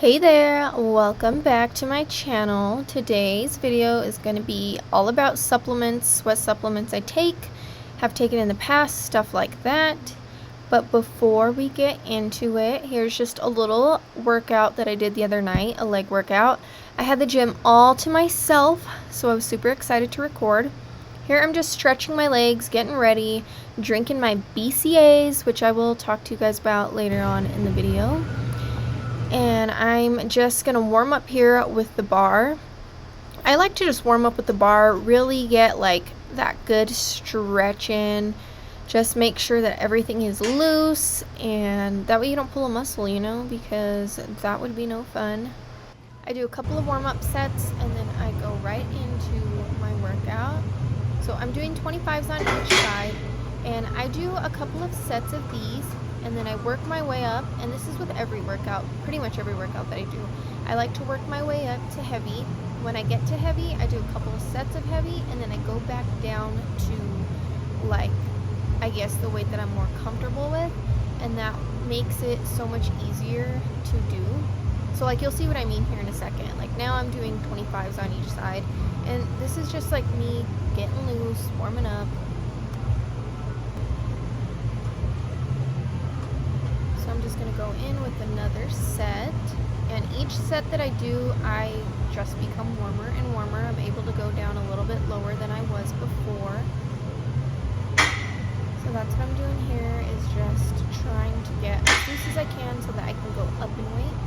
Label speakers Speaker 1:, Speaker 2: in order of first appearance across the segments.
Speaker 1: Hey there, welcome back to my channel. Today's video is going to be all about supplements, what supplements I have taken in the past, stuff like that. But before we get into it, here's just a little workout that I did the other night, a leg workout. I had the gym all to myself, so I was super excited to record. Here I'm just stretching my legs, getting ready, drinking my BCAAs, which I will talk to you guys about later on in the video. And I'm just going to warm up here with the bar. I like to just warm up with the bar, really get like that good stretch in. Just make sure that everything is loose, and that way you don't pull a muscle, you know, because that would be no fun. I do a couple of warm-up sets, and then I go right into my workout. So I'm doing 25s on each side, and I do a couple of sets of these. And then I work my way up, and this is with every workout, pretty much every workout that I do. I like to work my way up to heavy. When I get to heavy, I do a couple of sets of heavy, and then I go back down to, like, I guess the weight that I'm more comfortable with, and that makes it so much easier to do. So, like, you'll see what I mean here in a second. Like, now I'm doing 25s on each side, and this is just, like, me getting loose, warming up. I'm just going to go in with another set, and each set that I do, I just become warmer and warmer. I'm able to go down a little bit lower than I was before. So that's what I'm doing here, is just trying to get as loose as I can so that I can go up in weight.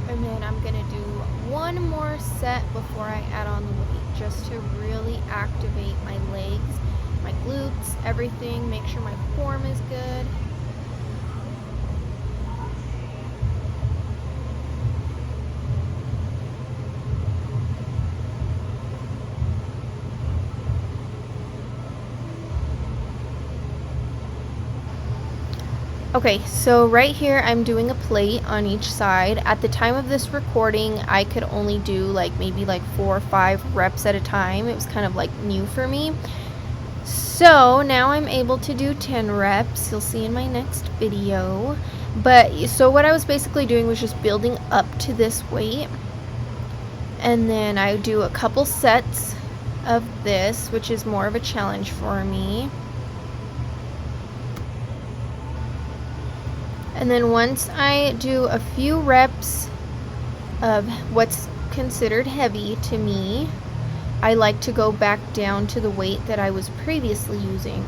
Speaker 1: And then I'm going to do one more set before I add on the weight, just to really activate my legs, my glutes, everything, make sure my form is good. Okay, so right here I'm doing a plate on each side. At the time of this recording, I could only do like maybe like 4 or 5 reps at a time. It was kind of like new for me. So now I'm able to do 10 reps. You'll see in my next video. But so what I was basically doing was just building up to this weight. And then I do a couple sets of this, which is more of a challenge for me. And then once I do a few reps of what's considered heavy to me, I like to go back down to the weight that I was previously using.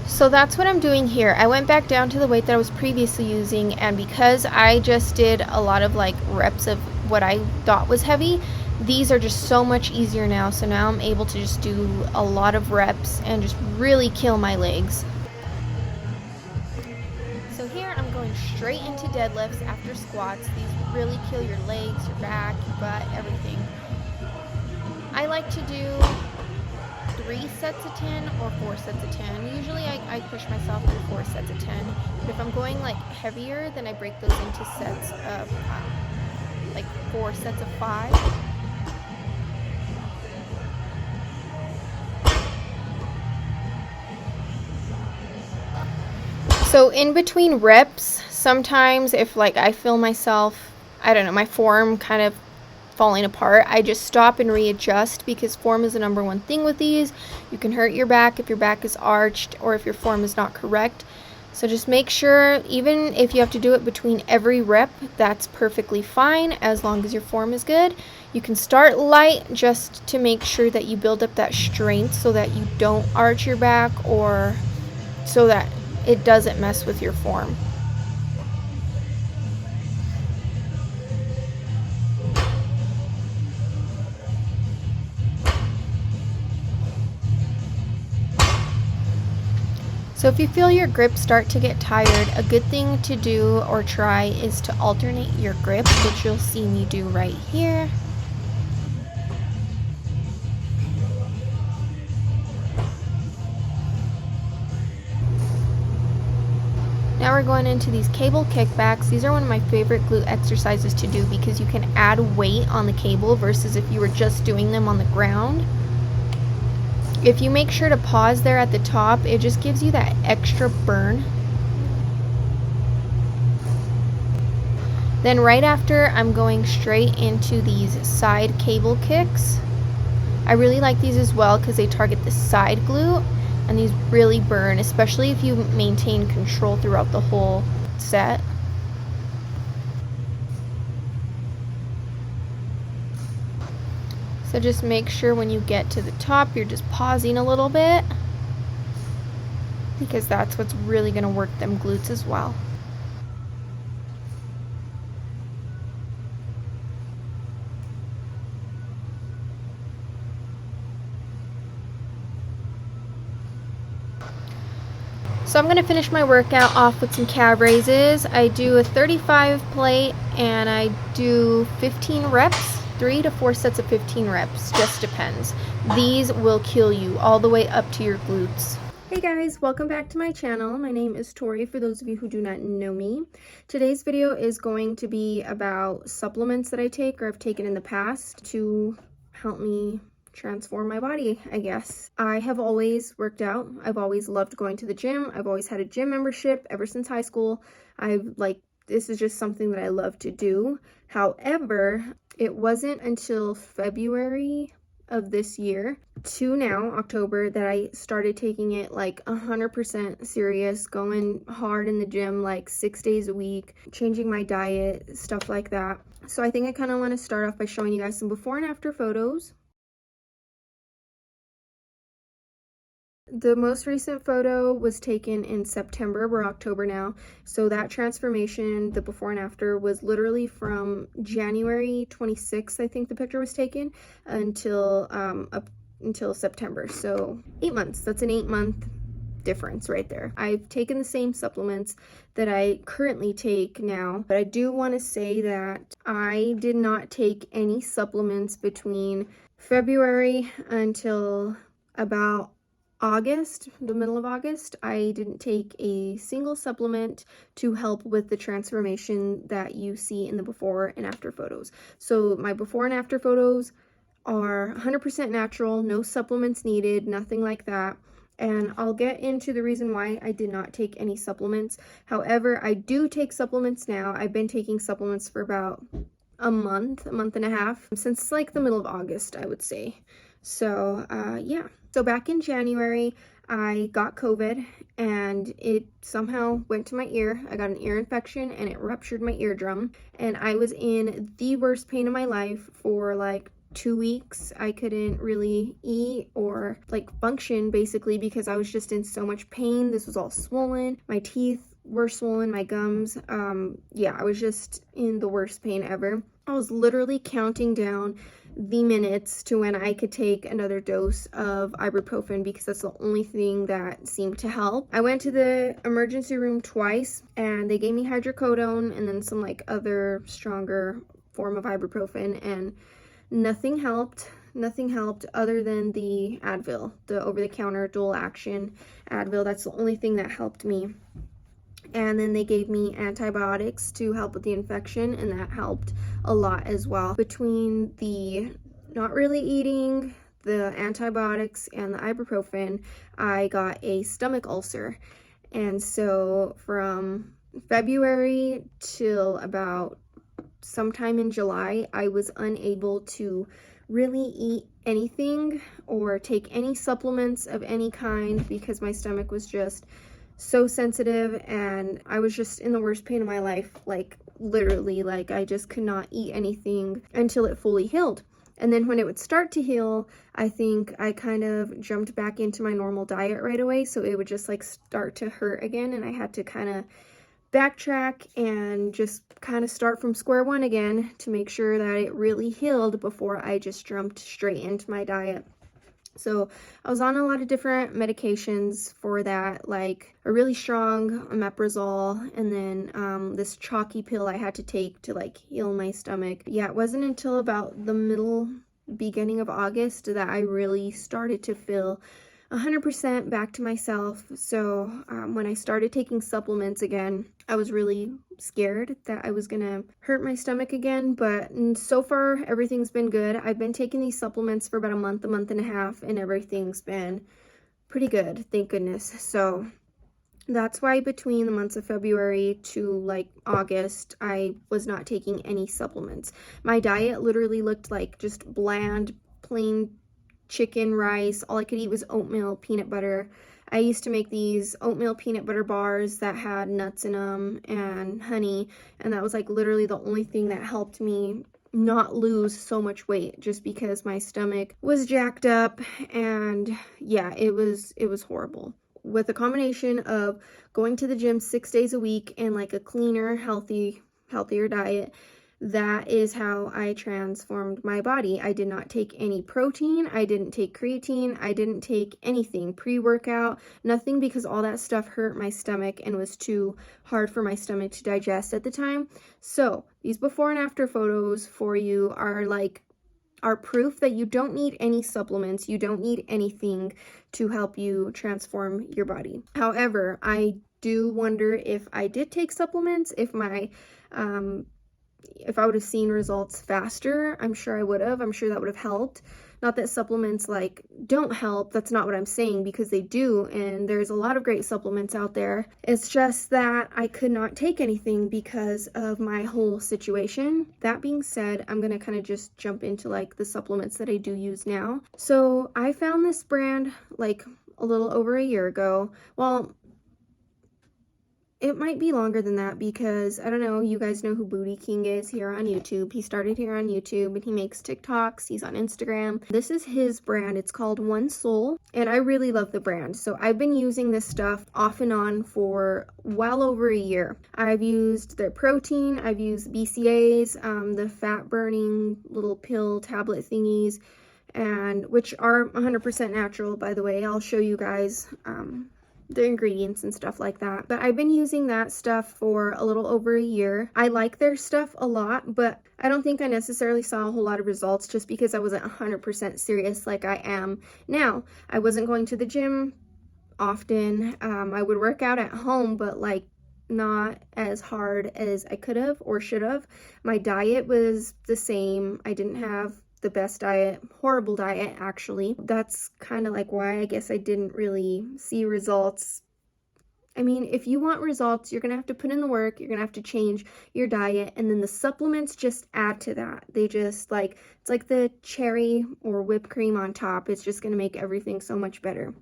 Speaker 1: So that's what I'm doing here. I went back down to the weight that I was previously using, and because I just did a lot of like reps of what I thought was heavy, these are just so much easier now. So now I'm able to just do a lot of reps and just really kill my legs. So here I'm going straight into deadlifts after squats. These really kill your legs, your back, your butt, everything. I like to do 3 sets of 10 or 4 sets of 10. Usually I push myself to 4 sets of 10. But if I'm going like heavier, then I break those into sets of like 4 sets of 5. So in between reps, sometimes if like I feel myself, I don't know, my form kind of falling apart, I just stop and readjust, because form is the number one thing with these. You can hurt your back if your back is arched or if your form is not correct. So just make sure, even if you have to do it between every rep, that's perfectly fine as long as your form is good. You can start light just to make sure that you build up that strength so that you don't arch your back, or so that it doesn't mess with your form. So if you feel your grip start to get tired, a good thing to do or try is to alternate your grip, which you'll see me do right here. Now we're going into these cable kickbacks. These are one of my favorite glute exercises to do because you can add weight on the cable versus if you were just doing them on the ground. If you make sure to pause there at the top, it just gives you that extra burn. Then right after, I'm going straight into these side cable kicks. I really like these as well because they target the side glute, and these really burn, especially if you maintain control throughout the whole set. So just make sure when you get to the top, you're just pausing a little bit, because that's what's really going to work them glutes as well. So I'm going to finish my workout off with some calf raises. I do a 35 plate and I do 15 reps, 3 to 4 sets of 15 reps, just depends. These will kill you all the way up to your glutes. Hey guys, welcome back to my channel. My name is Tori, for those of you who do not know me. Today's video is going to be about supplements that I take or have taken in the past to help me transform my body, I guess. I have always worked out. I've always loved going to the gym. I've always had a gym membership ever since high school. This is just something that I love to do. However, it wasn't until February of this year to now, October, that I started taking it like 100% serious, going hard in the gym like 6 days a week, changing my diet, stuff like that. So I think I kind of want to start off by showing you guys some before and after photos. The most recent photo was taken in September. We're October now. So that transformation, the before and after, was literally from January 26th, I think the picture was taken, until September. So 8 months. That's an 8-month difference right there. I've taken the same supplements that I currently take now, but I do want to say that I did not take any supplements between February until about August, the middle of August. I didn't take a single supplement to help with the transformation that you see in the before and after photos. So my before and after photos are 100% natural, no supplements needed, nothing like that. And I'll get into the reason why I did not take any supplements. However, I do take supplements now. I've been taking supplements for about a month and a half, since like the middle of August, I would say. So yeah. So back in January, I got COVID and it somehow went to my ear. I got an ear infection and it ruptured my eardrum. And I was in the worst pain of my life for like 2 weeks. I couldn't really eat or like function basically because I was just in so much pain. This was all swollen. My teeth were swollen, my gums. Yeah, I was just in the worst pain ever. I was literally counting down the minutes to when I could take another dose of ibuprofen because that's the only thing that seemed to help. I went to the emergency room twice and they gave me hydrocodone and then some like other stronger form of ibuprofen, and nothing helped. Nothing helped other than the Advil, the over-the-counter dual action Advil. That's the only thing that helped me. And then they gave me antibiotics to help with the infection, and that helped a lot as well. Between the not really eating, the antibiotics, and the ibuprofen, I got a stomach ulcer. And so from February till about sometime in July, I was unable to really eat anything or take any supplements of any kind because my stomach was just so sensitive and I was just in the worst pain of my life. Like literally, like I just could not eat anything until it fully healed. And then when it would start to heal, I think I kind of jumped back into my normal diet right away. So it would just like start to hurt again, and I had to kind of backtrack and just kind of start from square one again to make sure that it really healed before I just jumped straight into my diet. So I was on a lot of different medications for that, like a really strong omeprazole, and then this chalky pill I had to take to like heal my stomach. Yeah, it wasn't until about the beginning of August that I really started to feel 100% back to myself. So when I started taking supplements again, I was really scared that I was gonna hurt my stomach again, but so far everything's been good. I've been taking these supplements for about a month and a half, and everything's been pretty good, thank goodness. So That's why between the months of February to like August, I was not taking any supplements. My diet literally looked like just bland, plain chicken, rice. All I could eat was oatmeal, peanut butter. I used to make these oatmeal peanut butter bars that had nuts in them and honey, and that was like literally the only thing that helped me not lose so much weight, just because my stomach was jacked up. And yeah, it was horrible. With a combination of going to the gym 6 days a week and like a cleaner, healthier diet, that is how I transformed my body. I did not take any protein, I didn't take creatine, I didn't take anything, pre-workout, nothing, because all that stuff hurt my stomach and was too hard for my stomach to digest at the time. So these before and after photos for you are proof that you don't need any supplements, you don't need anything to help you transform your body. However, I do wonder if I did take supplements, if I would have seen results faster. I'm sure I would have. I'm sure that would have helped. Not that supplements like don't help. That's not what I'm saying, because they do, and there's a lot of great supplements out there. It's just that I could not take anything because of my whole situation. That being said, I'm gonna kind of just jump into like the supplements that I do use now. So I found this brand like a little over a year ago. Well, it might be longer than that, because I don't know, you guys know who Booty King is here on YouTube. He started here on YouTube and he makes TikToks, he's on Instagram. This is his brand, it's called One Soul, and I really love the brand. So I've been using this stuff off and on for well over a year. I've used their protein, I've used BCAAs, the fat burning little pill tablet thingies, and which are 100% natural, by the way. I'll show you guys the ingredients and stuff like that. But I've been using that stuff for a little over a year. I like their stuff a lot, but I don't think I necessarily saw a whole lot of results, just because I wasn't 100% serious like I am now. I wasn't going to the gym often. I would work out at home, but like not as hard as I could have or should have. My diet was the same. I didn't have the best diet, horrible diet actually. That's kind of like why I guess I didn't really see results. I mean, if you want results, you're gonna have to put in the work, you're gonna have to change your diet, and then the supplements just add to that. They just like, it's like the cherry or whipped cream on top. It's just gonna make everything so much better.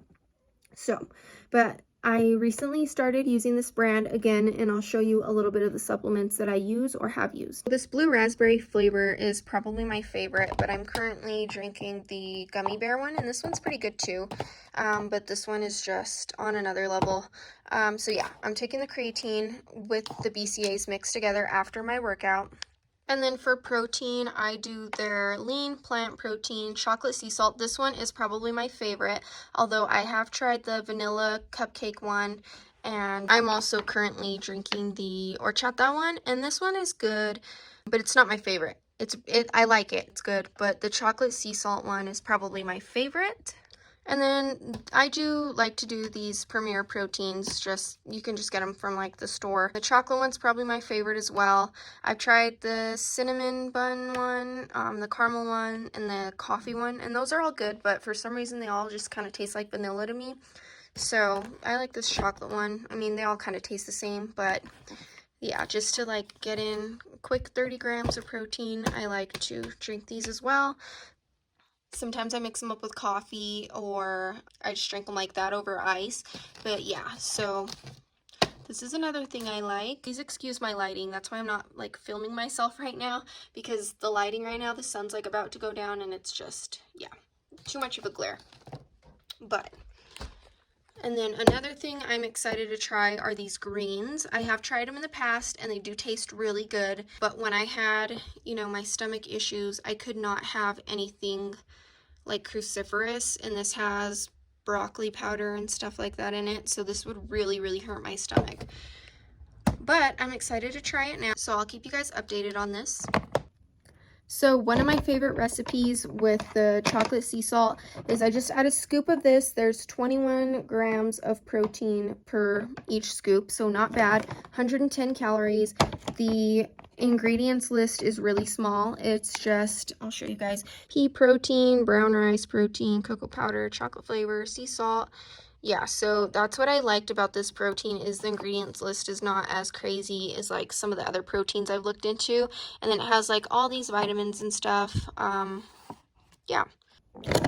Speaker 1: So, but I recently started using this brand again, and I'll show you a little bit of the supplements that I use or have used. This blue raspberry flavor is probably my favorite, but I'm currently drinking the gummy bear one, and this one's pretty good too, but this one is just on another level. So yeah, I'm taking the creatine with the BCAAs mixed together after my workout. And then for protein, I do their lean plant protein chocolate sea salt. This one is probably my favorite, although I have tried the vanilla cupcake one, and I'm also currently drinking the horchata one, and this one is good, but it's not my favorite. I like it, it's good, but the chocolate sea salt one is probably my favorite. And then I do like to do these Premier proteins, you can just get them from like the store. The chocolate one's probably my favorite as well. I've tried the cinnamon bun one, the caramel one, and the coffee one, and those are all good, but for some reason they all just kind of taste like vanilla to me. So I like this chocolate one. I mean, they all kind of taste the same, but yeah, just to like get in quick 30 grams of protein, I like to drink these as well. Sometimes I mix them up with coffee, or I just drink them like that over ice. But yeah, so this is another thing I like. Please excuse my lighting. That's why I'm not like filming myself right now, because the lighting right now, the sun's like about to go down, and it's just, yeah, too much of a glare. And then another thing I'm excited to try are these greens. I have tried them in the past, and they do taste really good. But when I had, my stomach issues, I could not have anything like cruciferous, and this has broccoli powder and stuff like that in it, so this would really, really hurt my stomach. But I'm excited to try it now, so I'll keep you guys updated on this. So one of my favorite recipes with the chocolate sea salt is I just add a scoop of this. There's 21 grams of protein per each scoop, so not bad. 110 calories. The ingredients list is really small. It's just, I'll show you guys, pea protein, brown rice protein, cocoa powder, chocolate flavor, sea salt, yeah, so that's what I liked about this protein is the ingredients list is not as crazy as like some of the other proteins I've looked into. And then it has like all these vitamins and stuff. Yeah.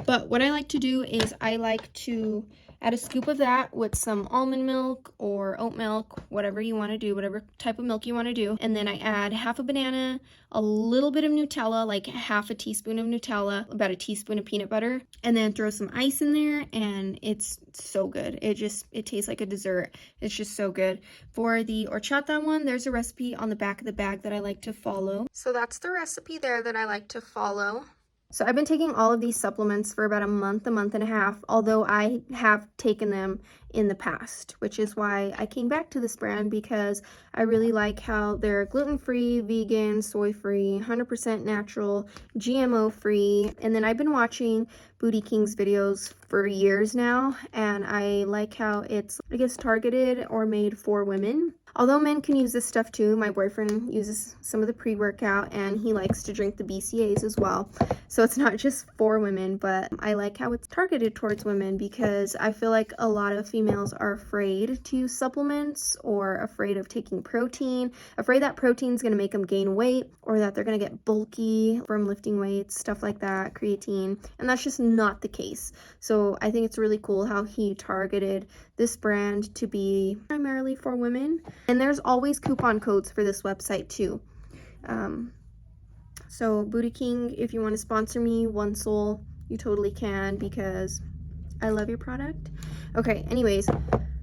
Speaker 1: But what I like to do is I like to add a scoop of that with some almond milk or oat milk, whatever you want to do, whatever type of milk you want to do. And then I add half a banana, a little bit of Nutella, like half a teaspoon of Nutella, about a teaspoon of peanut butter, and then throw some ice in there, and it's so good. It tastes like a dessert. It's just so good. For the horchata one, there's a recipe on the back of the bag that I like to follow. So that's the recipe there that I like to follow. So I've been taking all of these supplements for about a month and a half, although I have taken them in the past, which is why I came back to this brand, because I really like how they're gluten-free, vegan, soy-free, 100% natural, GMO-free. And then I've been watching Booty King's videos for years now, and I like how it's, I guess, targeted or made for women. Although men can use this stuff too. My boyfriend uses some of the pre-workout, and he likes to drink the BCAAs as well. So it's not just for women, but I like how it's targeted towards women, because I feel like a lot of females are afraid to use supplements, or afraid of taking protein, afraid that protein is going to make them gain weight, or that they're going to get bulky from lifting weights, stuff like that, creatine, and that's just not the case. So I think it's really cool how he targeted this brand to be primarily for women. And there's always coupon codes for this website too. So Booty King, if you want to sponsor me, One Soul, you totally can, because I love your product. Okay, anyways,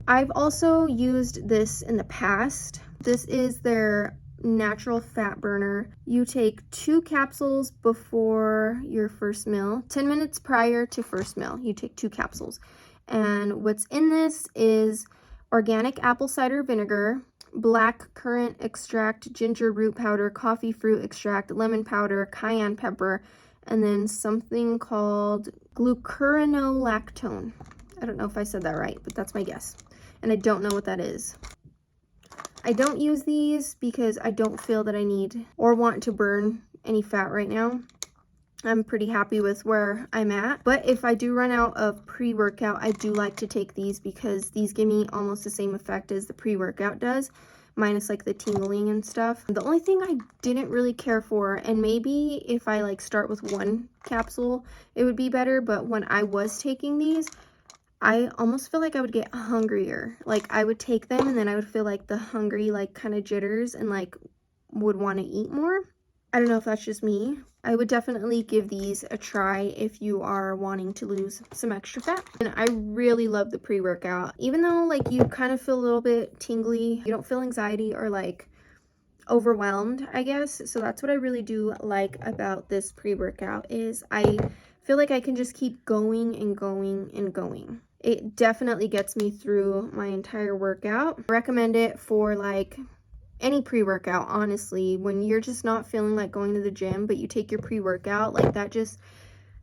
Speaker 1: I've also used this in the past. This is their natural fat burner. You take 2 capsules before your first meal. 10 minutes prior to first meal, you take 2 capsules. And what's in this is organic apple cider vinegar, black currant extract, ginger root powder, coffee fruit extract, lemon powder, cayenne pepper, and then something called glucuronolactone. I don't know if I said that right, but that's my guess. And I don't know what that is. I don't use these because I don't feel that I need or want to burn any fat right now. I'm pretty happy with where I'm at. But if I do run out of pre-workout, I do like to take these, because these give me almost the same effect as the pre-workout does, minus like the tingling and stuff. The only thing I didn't really care for, and maybe if I like start with 1 capsule, it would be better, but when I was taking these, I almost feel like I would get hungrier. Like I would take them and then I would feel like the hungry, like kind of jitters, and like would want to eat more. I don't know if that's just me. I would definitely give these a try if you are wanting to lose some extra fat. And I really love the pre-workout. Even though like you kind of feel a little bit tingly, you don't feel anxiety or like overwhelmed, I guess. So that's what I really do like about this pre-workout, is I feel like I can just keep going and going and going. It definitely gets me through my entire workout. I recommend it for like any pre-workout, honestly. When you're just not feeling like going to the gym, but you take your pre-workout, like that just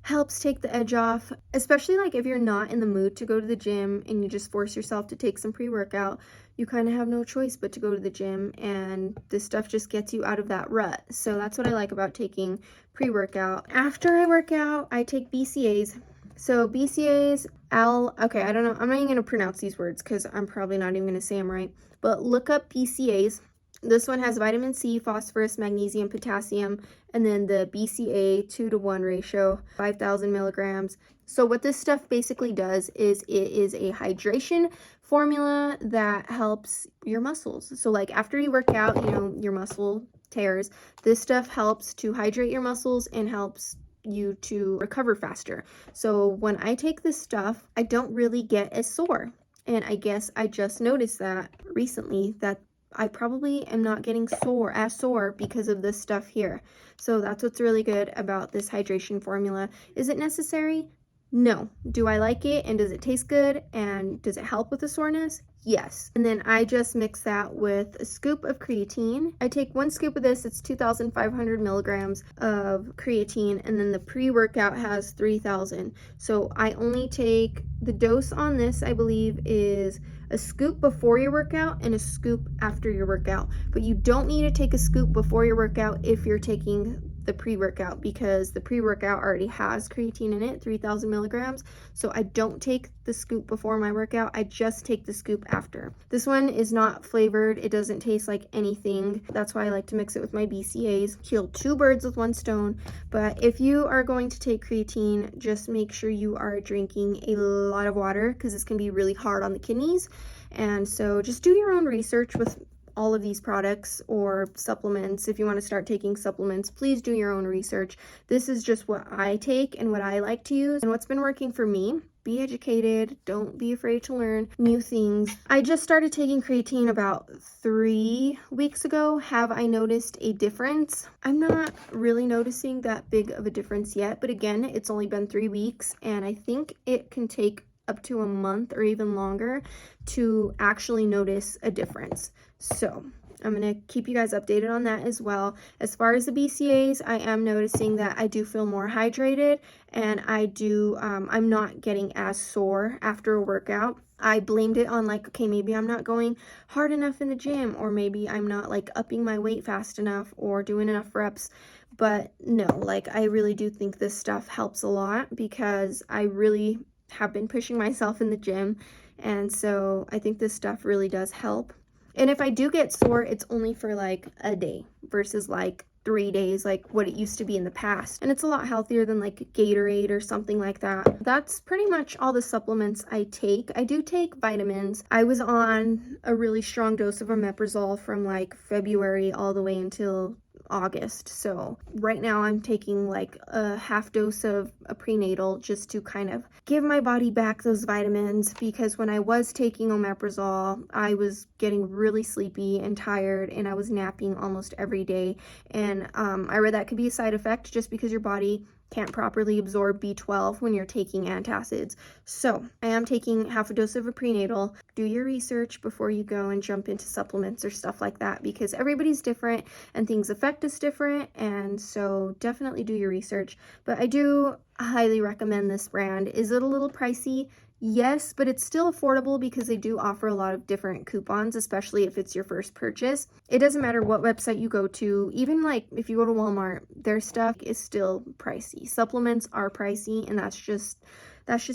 Speaker 1: helps take the edge off, especially like if you're not in the mood to go to the gym and you just force yourself to take some pre-workout. You kind of have no choice but to go to the gym, and this stuff just gets you out of that rut. So that's what I like about taking pre-workout. After I work out, I take BCAAs. So BCAAs, okay, I don't know, I'm not even going to pronounce these words because I'm probably not even going to say them right, but look up BCAAs. This one has vitamin C, phosphorus, magnesium, potassium, and then the BCA 2-to-1 ratio, 5,000 milligrams. So what this stuff basically does is it is a hydration formula that helps your muscles. So like after you work out, you know, your muscle tears, this stuff helps to hydrate your muscles and helps you to recover faster. So when I take this stuff, I don't really get as sore. And I guess I just noticed that recently, that I probably am not getting as sore because of this stuff here. So that's what's really good about this hydration formula. Is it necessary? No. Do I like it, and does it taste good, and does it help with the soreness? Yes. And then I just mix that with a scoop of creatine. I take 1 scoop of this, it's 2,500 milligrams of creatine, and then the pre-workout has 3,000. So I only take, the dose on this I believe is a scoop before your workout and a scoop after your workout. But you don't need to take a scoop before your workout if you're taking the pre-workout, because the pre-workout already has creatine in it, 3,000 milligrams. So I don't take the scoop before my workout, I just take the scoop after. This one is not flavored, it doesn't taste like anything. That's why I like to mix it with my BCAAs. Kill two birds with one stone. But if you are going to take creatine, just make sure you are drinking a lot of water, because this can be really hard on the kidneys. And so just do your own research with all of these products or supplements. If you want to start taking supplements, please do your own research. This is just what I take and what I like to use and what's been working for me. Be educated, don't be afraid to learn new things. I just started taking creatine about 3 weeks ago. Have I noticed a difference? I'm not really noticing that big of a difference yet, but again, it's only been 3 weeks, and I think it can take up to a month or even longer to actually notice a difference. So I'm going to keep you guys updated on that as well. As far as the BCAAs, I am noticing that I do feel more hydrated, and I'm not getting as sore after a workout. I blamed it on like, okay, maybe I'm not going hard enough in the gym, or maybe I'm not like upping my weight fast enough or doing enough reps. But no, like I really do think this stuff helps a lot, because I really have been pushing myself in the gym, and so I think this stuff really does help. And if I do get sore, it's only for like a day versus like 3 days, like what it used to be in the past. And it's a lot healthier than like Gatorade or something like that. That's pretty much all the supplements I take. I do take vitamins. I was on a really strong dose of omeprazole from like February all the way until August. So right now I'm taking like a half dose of a prenatal, just to kind of give my body back those vitamins, because when I was taking omeprazole, I was getting really sleepy and tired, and I was napping almost every day. And I read that could be a side effect, just because your body can't properly absorb B12 when you're taking antacids. So I am taking half a dose of a prenatal. Do your research before you go and jump into supplements or stuff like that, because everybody's different and things affect us different. And so definitely do your research. But I do highly recommend this brand. Is it a little pricey? Yes, but it's still affordable, because they do offer a lot of different coupons, especially if it's your first purchase. It doesn't matter what website you go to, even like if you go to Walmart, their stuff is still pricey. Supplements are pricey, and that's just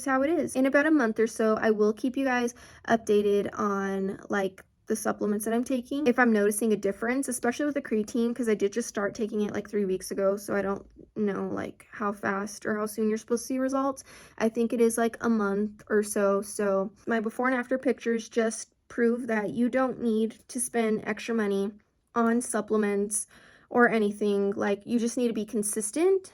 Speaker 1: how it is. In about a month or so, I will keep you guys updated on like the supplements that I'm taking, if I'm noticing a difference, especially with the creatine, because I did just start taking it like 3 weeks ago, so I don't know like how fast or how soon you're supposed to see results. I think it is like a month or so. So my before and after pictures just prove that you don't need to spend extra money on supplements or anything. Like, you just need to be consistent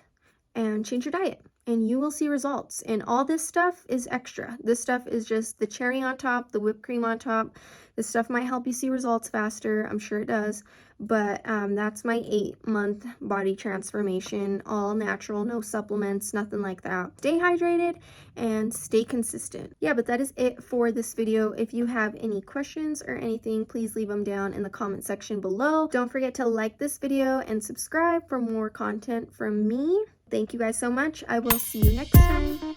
Speaker 1: and change your diet, and you will see results. And all this stuff is extra. This stuff is just the cherry on top, the whipped cream on top. This stuff might help you see results faster. I'm sure it does. But that's my 8-month body transformation, all natural, no supplements, nothing like that. Stay hydrated and stay consistent. Yeah, but that is it for this video. If you have any questions or anything, please leave them down in the comment section below. Don't forget to like this video and subscribe for more content from me. Thank you guys so much. I will see you next time.